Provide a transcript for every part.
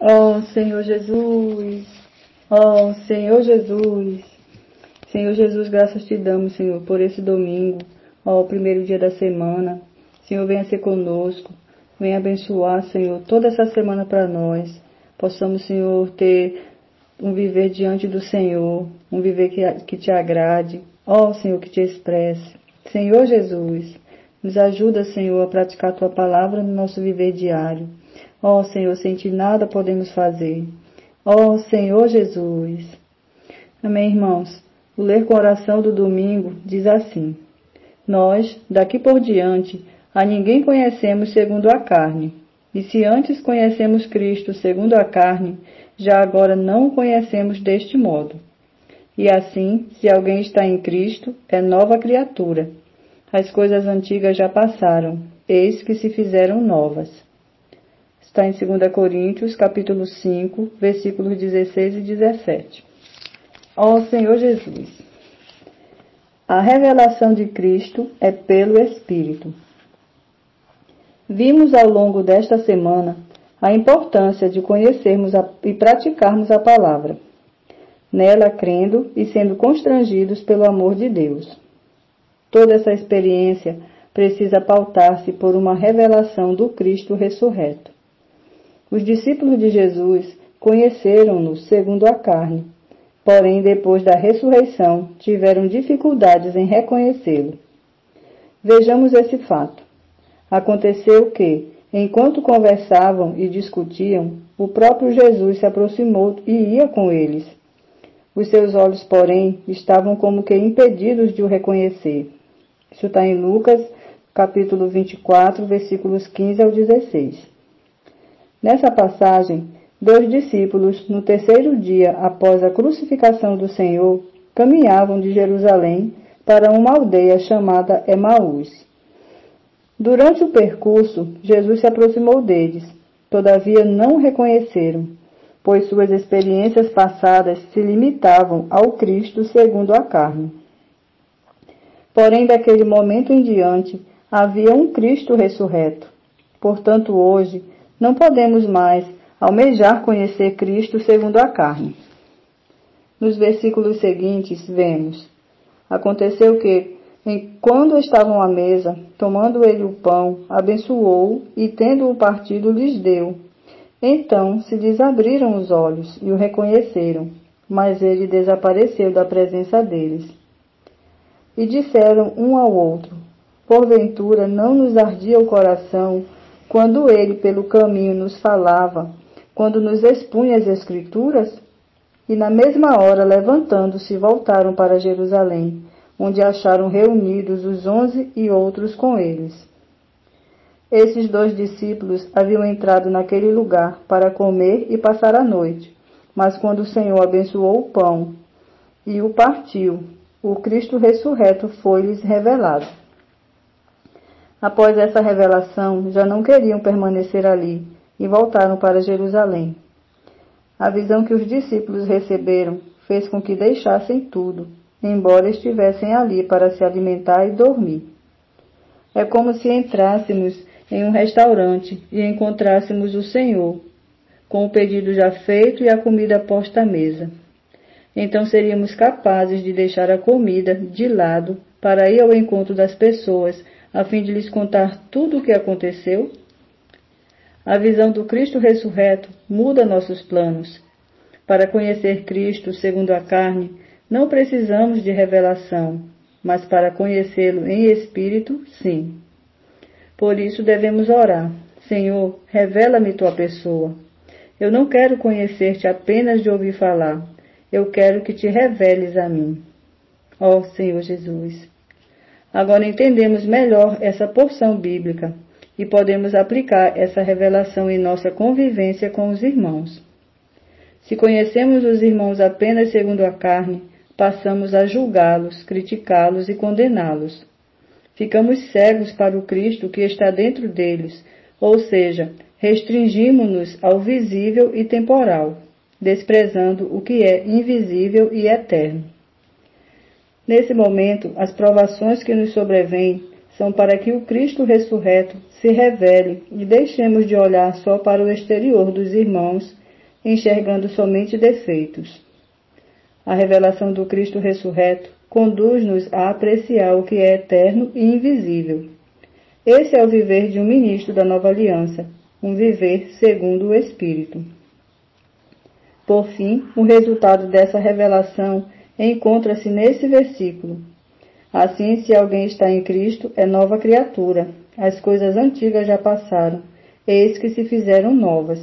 Ó Senhor Jesus, ó Senhor Jesus, Senhor Jesus, graças te damos, Senhor, por esse domingo, ó, o primeiro dia da semana. Senhor, venha ser conosco, venha abençoar, Senhor, toda essa semana para nós. Possamos, Senhor, ter um viver diante do Senhor, um viver que te agrade, ó Senhor, que te expresse. Senhor Jesus, nos ajuda, Senhor, a praticar a tua palavra no nosso viver diário. Ó Senhor, sem ti nada podemos fazer. Ó Senhor Jesus. Amém, irmãos? O ler com oração do domingo diz assim: nós, daqui por diante, a ninguém conhecemos segundo a carne. E se antes conhecemos Cristo segundo a carne, já agora não o conhecemos deste modo. E assim, se alguém está em Cristo, é nova criatura. As coisas antigas já passaram, eis que se fizeram novas. Está em 2 Coríntios, capítulo 5, versículos 16 e 17. Ó Senhor Jesus, a revelação de Cristo é pelo Espírito. Vimos ao longo desta semana a importância de conhecermos e praticarmos a palavra, nela crendo e sendo constrangidos pelo amor de Deus. Toda essa experiência precisa pautar-se por uma revelação do Cristo ressurreto. Os discípulos de Jesus conheceram-no segundo a carne, porém depois da ressurreição tiveram dificuldades em reconhecê-lo. Vejamos esse fato. Aconteceu que, enquanto conversavam e discutiam, o próprio Jesus se aproximou e ia com eles. Os seus olhos, porém, estavam como que impedidos de o reconhecer. Isso está em Lucas, capítulo 24, versículos 15 ao 16. Nessa passagem, 2 discípulos, no terceiro dia após a crucificação do Senhor, caminhavam de Jerusalém para uma aldeia chamada Emaús. Durante o percurso, Jesus se aproximou deles, todavia não o reconheceram, pois suas experiências passadas se limitavam ao Cristo segundo a carne. Porém, daquele momento em diante, havia um Cristo ressurreto. Portanto, hoje, não podemos mais almejar conhecer Cristo segundo a carne. Nos versículos seguintes, vemos: aconteceu que, quando estavam à mesa, tomando ele o pão, abençoou-o e, tendo-o partido, lhes deu. Então se lhes abriram os olhos e o reconheceram, mas ele desapareceu da presença deles. E disseram um ao outro: porventura não nos ardia o coração quando ele pelo caminho nos falava, quando nos expunha as Escrituras? E na mesma hora, levantando-se, voltaram para Jerusalém, onde acharam reunidos os 11 e outros com eles. Esses 2 discípulos haviam entrado naquele lugar para comer e passar a noite, mas quando o Senhor abençoou o pão e o partiu, o Cristo ressurreto foi-lhes revelado. Após essa revelação, já não queriam permanecer ali e voltaram para Jerusalém. A visão que os discípulos receberam fez com que deixassem tudo, embora estivessem ali para se alimentar e dormir. É como se entrássemos em um restaurante e encontrássemos o Senhor, com o pedido já feito e a comida posta à mesa. Então seríamos capazes de deixar a comida de lado para ir ao encontro das pessoas, a fim de lhes contar tudo o que aconteceu? A visão do Cristo ressurreto muda nossos planos. Para conhecer Cristo segundo a carne, não precisamos de revelação, mas para conhecê-lo em espírito, sim. Por isso devemos orar: Senhor, revela-me tua pessoa. Eu não quero conhecer-te apenas de ouvir falar. Eu quero que te reveles a mim. Ó Senhor Jesus. Agora entendemos melhor essa porção bíblica e podemos aplicar essa revelação em nossa convivência com os irmãos. Se conhecemos os irmãos apenas segundo a carne, passamos a julgá-los, criticá-los e condená-los. Ficamos cegos para o Cristo que está dentro deles, ou seja, restringimos-nos ao visível e temporal, desprezando o que é invisível e eterno. Nesse momento, as provações que nos sobrevêm são para que o Cristo ressurreto se revele e deixemos de olhar só para o exterior dos irmãos enxergando somente defeitos. A revelação do Cristo ressurreto conduz-nos a apreciar o que é eterno e invisível. Esse é o viver de um ministro da nova aliança, um viver segundo o Espírito. Por fim, o resultado dessa revelação encontra-se nesse versículo. Assim, se alguém está em Cristo, é nova criatura. As coisas antigas já passaram, eis que se fizeram novas.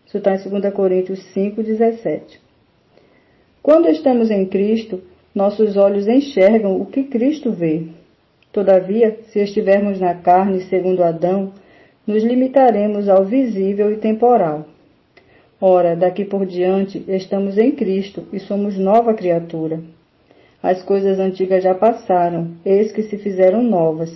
Isso está em 2 Coríntios 5:17. Quando estamos em Cristo, nossos olhos enxergam o que Cristo vê. Todavia, se estivermos na carne segundo Adão, nos limitaremos ao visível e temporal. Ora, daqui por diante, estamos em Cristo e somos nova criatura. As coisas antigas já passaram, eis que se fizeram novas.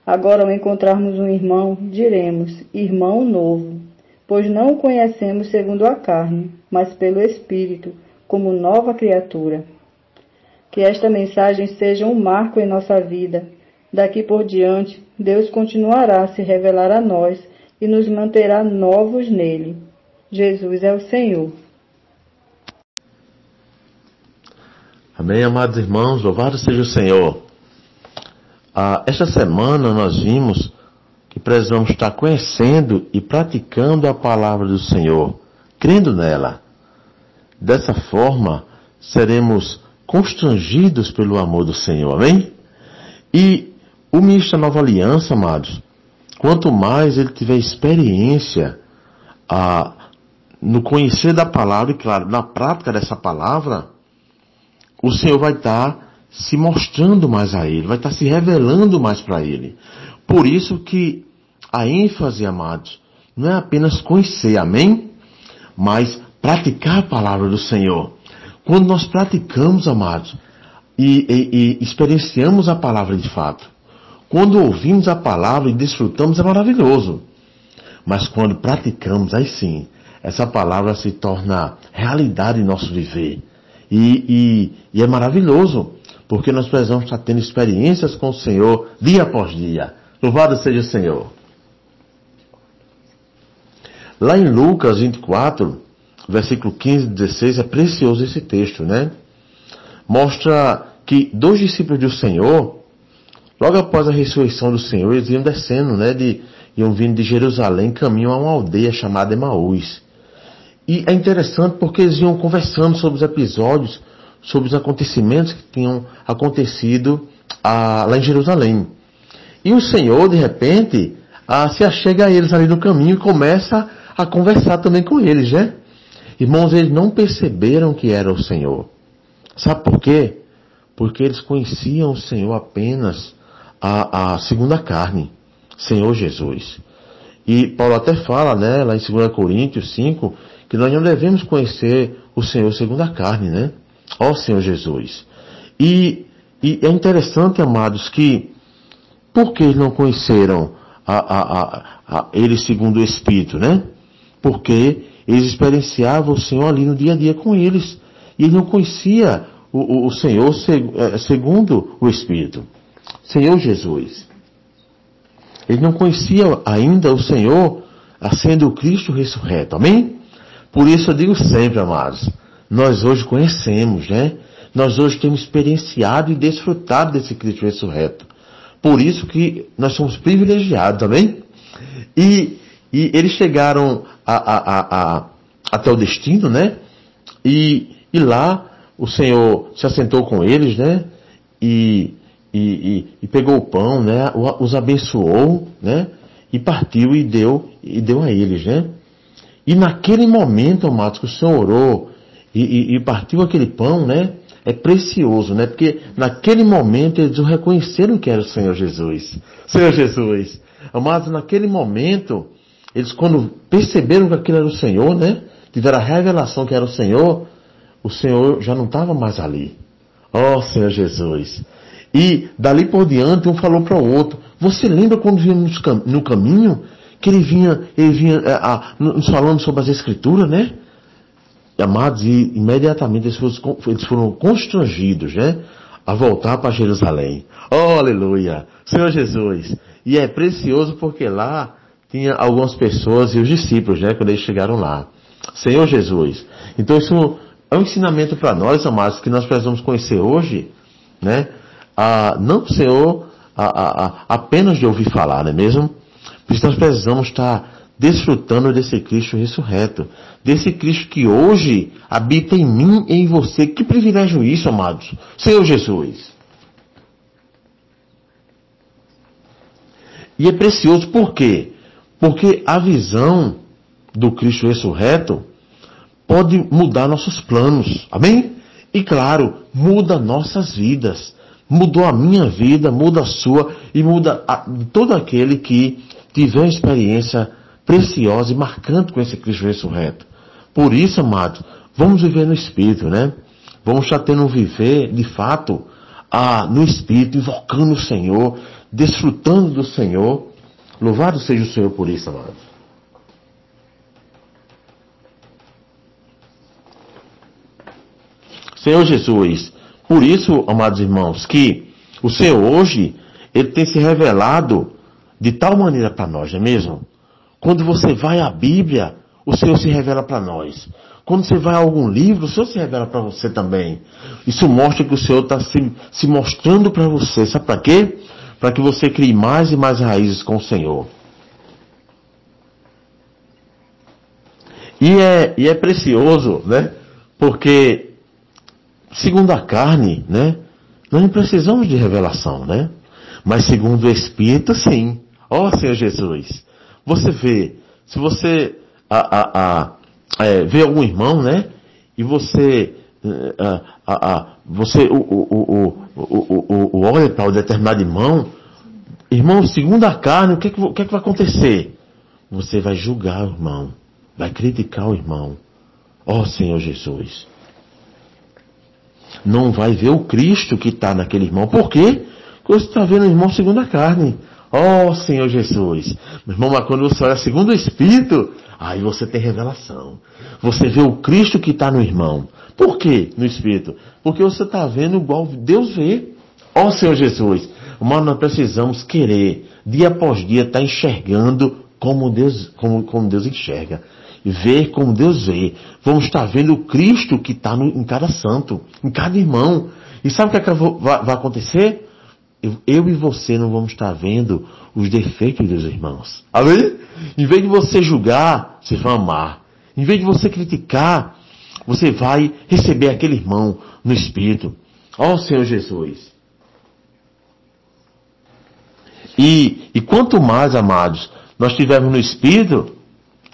Agora, ao encontrarmos um irmão, diremos, irmão novo, pois não o conhecemos segundo a carne, mas pelo Espírito, como nova criatura. Que esta mensagem seja um marco em nossa vida. Daqui por diante, Deus continuará a se revelar a nós e nos manterá novos nele. Jesus é o Senhor. Amém, amados irmãos, louvado seja o Senhor. Esta semana nós vimos que precisamos estar conhecendo e praticando a palavra do Senhor, crendo nela. Dessa forma, seremos constrangidos pelo amor do Senhor, amém? E o ministro da Nova Aliança, amados, quanto mais ele tiver experiência no conhecer da palavra e, claro, na prática dessa palavra, o Senhor vai estar se mostrando mais a ele, vai estar se revelando mais para ele. Por isso que a ênfase, amados, não é apenas conhecer, amém? Mas praticar a palavra do Senhor. Quando nós praticamos, amados, e experienciamos a palavra de fato, quando ouvimos a palavra e desfrutamos, é maravilhoso. Mas quando praticamos, aí sim, essa palavra se torna realidade em nosso viver. E é maravilhoso, porque nós precisamos estar tendo experiências com o Senhor dia após dia. Louvado seja o Senhor. Lá em Lucas 24, versículo 15 e 16, é precioso esse texto, né? Mostra que 2 discípulos do Senhor, logo após a ressurreição do Senhor, eles iam descendo, né? Iam vindo de Jerusalém, caminho a uma aldeia chamada Emaús. E é interessante porque eles iam conversando sobre os episódios, sobre os acontecimentos que tinham acontecido lá em Jerusalém. E o Senhor, de repente, se achega a eles ali no caminho e começa a conversar também com eles, né? Irmãos, eles não perceberam que era o Senhor. Sabe por quê? Porque eles conheciam o Senhor apenas segundo a carne, Senhor Jesus. E Paulo até fala, né, lá em 2 Coríntios 5, que nós não devemos conhecer o Senhor segundo a carne, né? Ó Senhor Jesus. E é interessante, amados, que por que eles não conheceram ele segundo o Espírito, né? Porque eles experienciavam o Senhor ali no dia a dia com eles. E eles não conheciam o Senhor segundo o Espírito. Senhor Jesus. Eles não conheciam ainda o Senhor sendo o Cristo ressurreto. Amém? Por isso eu digo sempre, amados, nós hoje conhecemos, né? Nós hoje temos experienciado e desfrutado desse Cristo ressurreto. Por isso que nós somos privilegiados, amém? E eles chegaram até o destino, né? E lá o Senhor se assentou com eles, né? E pegou o pão, né? Os abençoou, né? E partiu e deu a eles, né? E naquele momento, amados, que o Senhor orou e partiu aquele pão, né? É precioso, né? Porque naquele momento eles o reconheceram que era o Senhor Jesus. Senhor Jesus. Amados, naquele momento, eles quando perceberam que aquilo era o Senhor, né? Tiveram a revelação que era o Senhor já não estava mais ali. Oh, Senhor Jesus. E dali por diante, um falou para o outro. Você lembra quando vimos no caminho que ele vinha nos falando sobre as Escrituras, né? Amados, e imediatamente eles foram constrangidos, né? A voltar para Jerusalém. Oh, aleluia! Senhor Jesus. E é precioso porque lá tinha algumas pessoas e os discípulos, né? Quando eles chegaram lá. Senhor Jesus. Então isso é um ensinamento para nós, amados, que nós precisamos conhecer hoje, né? Não o Senhor apenas de ouvir falar, não é mesmo? Por isso nós precisamos estar desfrutando desse Cristo ressurreto, desse Cristo que hoje habita em mim e em você. Que privilégio isso, amados! Senhor Jesus. E é precioso, por quê? Porque a visão do Cristo ressurreto pode mudar nossos planos, amém? E claro, muda nossas vidas. Mudou a minha vida, muda a sua e muda todo aquele que tiver uma experiência preciosa e marcante com esse Cristo ressurreto. Por isso, amados, vamos viver no Espírito, né? Vamos estar tendo um viver, de fato, no Espírito, invocando o Senhor, desfrutando do Senhor. Louvado seja o Senhor por isso, amados. Senhor Jesus, por isso, amados irmãos, que o Senhor hoje, Ele tem se revelado de tal maneira para nós, não é mesmo? Quando você vai à Bíblia, o Senhor se revela para nós. Quando você vai a algum livro, o Senhor se revela para você também. Isso mostra que o Senhor está se mostrando para você. Sabe para quê? Para que você crie mais e mais raízes com o Senhor. E é precioso, né? Porque, segundo a carne, né? Nós não precisamos de revelação, né? Mas segundo o Espírito, sim. Ó Senhor Jesus. Você vê, se você vê algum irmão, né? E você olha para um determinado irmão, segundo a carne, o que é que vai acontecer? Você vai julgar o irmão, vai criticar o irmão. Ó Senhor Jesus. Não vai ver o Cristo que está naquele irmão. Por quê? Porque você está vendo o irmão segundo a carne. Ó Senhor Jesus. Meu irmão, mas quando você olha segundo o Espírito, aí você tem revelação. Você vê o Cristo que está no irmão. Por quê no Espírito? Porque você está vendo igual Deus vê. Ó Senhor Jesus. Mas nós precisamos querer, dia após dia, estar enxergando como Deus enxerga. Ver como Deus vê. Vamos estar vendo o Cristo que está em cada santo, em cada irmão. E sabe o que vai acontecer? Eu e você não vamos estar vendo os defeitos dos irmãos. Amém? Em vez de você julgar, você vai amar. Em vez de você criticar, você vai receber aquele irmão no Espírito. Ó Senhor Jesus. E quanto mais, amados, nós estivermos no Espírito,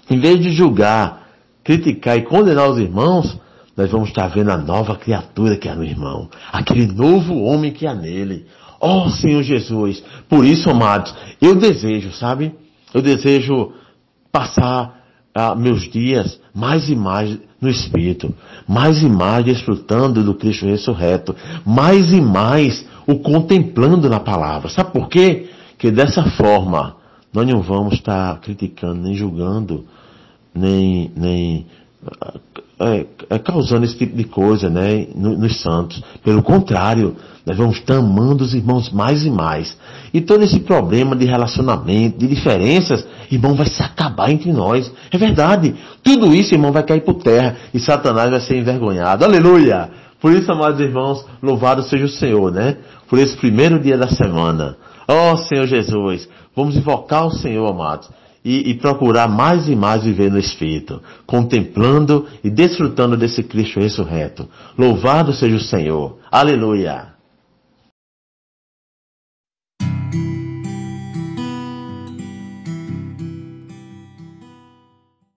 em vez de julgar, criticar e condenar os irmãos, nós vamos estar vendo a nova criatura que há no irmão. Aquele novo homem que há nele. Ó Senhor Jesus. Por isso, amados, eu desejo, sabe? Eu desejo passar meus dias mais e mais no Espírito. Mais e mais desfrutando do Cristo ressurreto. Mais e mais o contemplando na palavra. Sabe por quê? Que dessa forma nós não vamos estar criticando, nem julgando, nem causando esse tipo de coisa, né, nos santos. Pelo contrário, nós vamos estar amando os irmãos mais e mais. E todo esse problema de relacionamento, de diferenças, irmão, vai se acabar entre nós. É verdade. Tudo isso, irmão, vai cair por terra e Satanás vai ser envergonhado. Aleluia! Por isso, amados irmãos, louvado seja o Senhor, né? Por esse primeiro dia da semana. Ó Senhor Jesus, vamos invocar o Senhor, amados. E procurar mais e mais viver no Espírito, contemplando e desfrutando desse Cristo ressurreto. Louvado seja o Senhor. Aleluia!